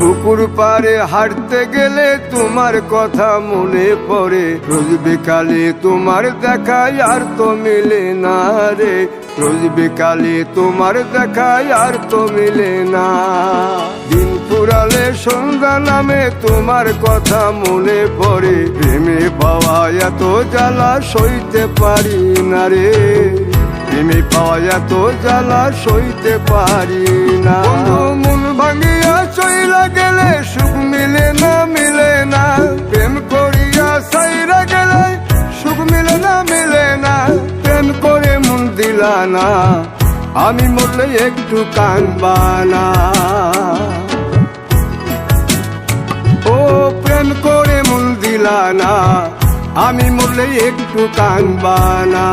পুকুর পাড়ে হাঁটতে গেলে তোমার কথা মনে পড়ে, রোজ বিকালে তোমার দেখায় আর তো মিলে না রে, রোজ বিকালে তোমার দেখায় আর তো মিলে না। দিন ফুরালে সন্ধ্যা নামে তোমার কথা মনে পড়ে, প্রেমে পাওয়া এত জ্বালা সইতে পারি না রে, প্রেমে পাওয়া এত জ্বালা সইতে পারি না। মন ভাঙিয়া চইলা গেলে সুখ মিলে না, মিলে না, প্রেম করিয়া সাইরা গেলে সুখ মিলে না, মিলে না, প্রেম করে মন দিলা না, আমি মরলে একটু কাঁদবা না। ও প্রেম করে মন দিলা না, আমি মরলে একটু কাঁদবা না।